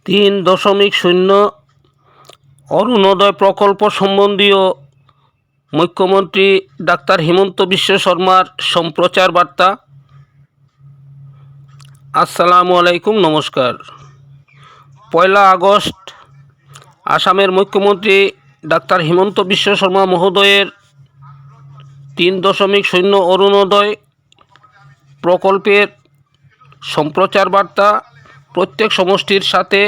3.0 অরুণোদয় প্রকল্প সম্বন্ধীয় মুখ্যমন্ত্রী ডাক্তার হিমন্ত বিশ্ব শর্মার সম্প্রচার বার্তা। আসসালামু আলাইকুম, নমস্কার। 1 আগস্ট আসামের মুখ্যমন্ত্রী ডাক্তার হিমন্ত বিশ্ব শর্মা মহোদয়ের 3.0 অরুণোদয় প্রকল্পের সম্প্রচার বার্তা প্রত্যেক সমষ্টির সাথে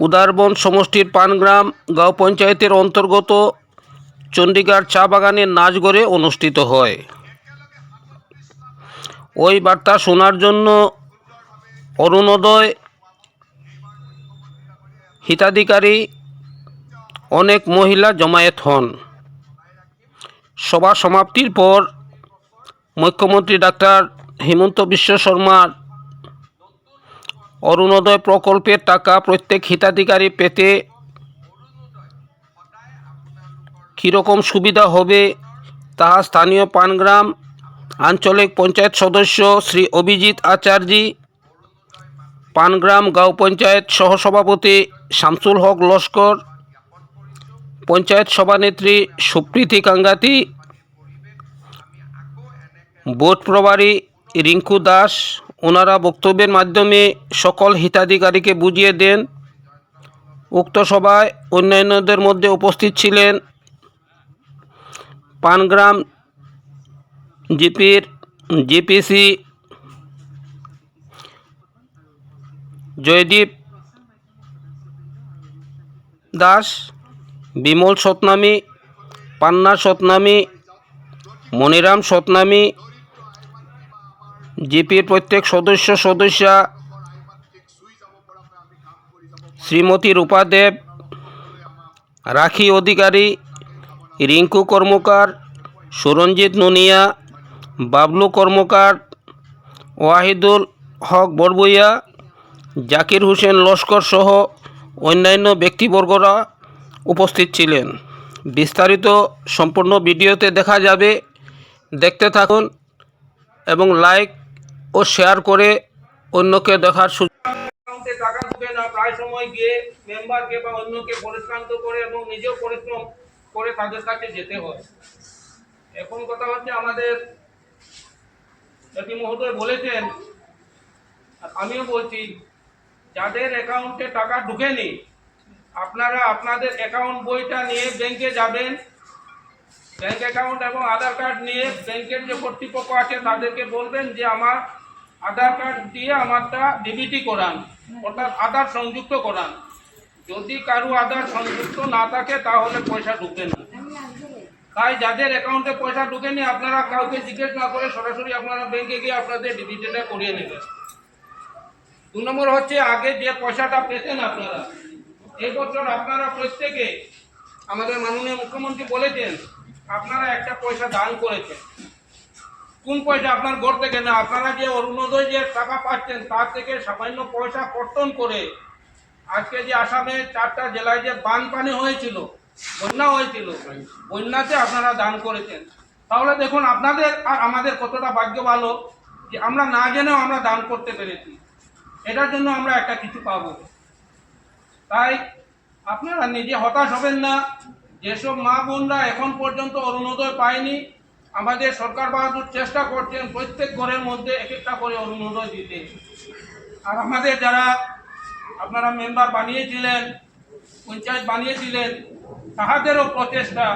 উদারবন সমষ্টির পানগ্রাম গাঁও পঞ্চায়েতের অন্তর্গত চণ্ডীগড় চা বাগানের নাচগড়ে অনুষ্ঠিত হয়। ওই বার্তা শোনার জন্য অরুণোদয় হিতাধিকারী অনেক মহিলা জমায়েত হন। সভা সমাপ্তির পর মুখ্যমন্ত্রী ডাক্তার হিমন্ত বিশ্ব শর্মার অরুণোদয় প্রকল্পের টাকা প্রত্যেক হিতাধিকারী পেতে কীরকম সুবিধা হবে তাহা স্থানীয় পানগ্রাম আঞ্চলিক পঞ্চায়েত সদস্য শ্রী অভিজিৎ আচার্যী, পানগ্রাম গাঁও পঞ্চায়েত সহসভাপতি শামসুল হক লস্কর, পঞ্চায়েত সভানেত্রী সুপ্রীতি কাঙ্গাতি, বোর্ড প্রভারী রিঙ্কু দাস ওনারা বক্তব্যের মাধ্যমে সকল হিতাধিকারীকে বুঝিয়ে দেন। উক্ত সভায় অন্যান্যদের মধ্যে উপস্থিত ছিলেন পানগ্রাম জিপির জিপিসি জয়দীপ দাস, বিমল সতনামী, পান্না সতনামী, মনিরাম সতনামী, জিপির প্রত্যেক সদস্যা শ্রীমতী রূপা দেব, রাখি অধিকারী, রিঙ্কু কর্মকার, সুরঞ্জিত নুনিয়া, বাবলু কর্মকার, ওয়াহিদুল হক বড়বইয়া, জাকির হোসেন লস্কর সহ অন্যান্য ব্যক্তিবর্গরা উপস্থিত ছিলেন। বিস্তারিত সম্পূর্ণ ভিডিওতে দেখা যাবে, দেখতে থাকুন এবং লাইক ও শেয়ার করে অন্যকে দেখার সুযোগ। টাকা ঢুকে না, প্রায় সময় গিয়ে মেম্বারকে বা অন্যকে পরিশ্রান্ত করে এবং নিজেও পরিশ্রম করে তাদের কাছে যেতে হয়। এখন কথা হচ্ছে, আমাদের এটি মহোদয় বলেছেন, আমিও বলছি, যাদের অ্যাকাউন্টে টাকা ঢুকেনি আপনারা আপনাদের অ্যাকাউন্ট বইটা নিয়ে ব্যাংকে যাবেন, ব্যাংক অ্যাকাউন্ট এবং আধার কার্ড নিয়ে ব্যাংকের যে কর্তৃপক্ষ আছে তাদেরকে বলবেন যে আমার আধার কার্ড দিয়ে আমারটা ডিবিটি করান, অর্থাৎ আধার সংযুক্ত করান। যদি কারো আধার সংযুক্ত না থাকে তাহলে পয়সা ঢুকে না। তাই যাদের অ্যাকাউন্টে পয়সা ঢুকেনি আপনারা কাউকে জিজ্ঞেস না করে সরাসরি আপনারা ব্যাংকে গিয়ে আপনাদের ডিবিটিটা করিয়ে নেবেন। 2 নম্বর হচ্ছে, আগে যে পয়সাটা পেতেন আপনারা, এই বছর আপনারা প্রত্যেকে, আমাদের মাননীয় মুখ্যমন্ত্রী বলেছেন আপনারা একটা পয়সা দান করেছেন। কোন পয়সা? আপনার ঘর থেকে না, আপনারা যে অরুণোদয় যে টাকা পাচ্ছেন তার থেকে সামান্য পয়সা কর্তন করে আজকে যে আসামে 4টা জেলায় যে বানপানি হয়েছিল, বন্যা হয়েছিল, বন্যাতে আপনারা দান করেছেন। তাহলে দেখুন আপনাদের আর আমাদের কতটা ভাগ্য ভালো যে আমরা না জেনেও আমরা দান করতে পেরেছি। এটার জন্য আমরা একটা কিছু পাবো। তাই আপনারা নিজে হতাশ হবেন না। যেসব মা বোনরা এখন পর্যন্ত অরুণোদয় পায়নি, আমাদের সরকার বাহাদুর চেষ্টা করছেন প্রত্যেক ঘরের মধ্যে এক একটা করে অরুণোদয় দিতে। আর আমাদের যারা আপনারা মেম্বার বানিয়েছিলেন, পঞ্চায়েত বানিয়েছিলেন, তাহাদেরও প্রচেষ্টা,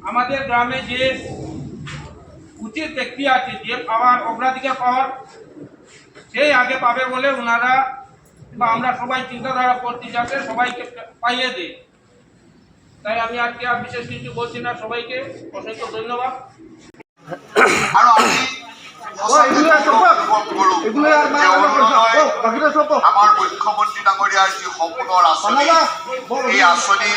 আমাদের গ্রামে যে উচিত ব্যক্তি আছে, যে পাওয়ার অগ্রাধিকার পাওয়ার সেই আগে পাবে বলে ওনারা বা আমরা সবাই চিন্তাধারা করছি যাতে সবাইকে পাইয়ে দেয়। তাই আমি আজকে আর বিশেষ কিছু বলছি না, সবাইকে অসংখ্য ধন্যবাদ। আমাৰ মুখ্যমন্ত্ৰী ডাঙৰীয়াৰ যি সপোনৰ আঁচনি, এই আঁচনি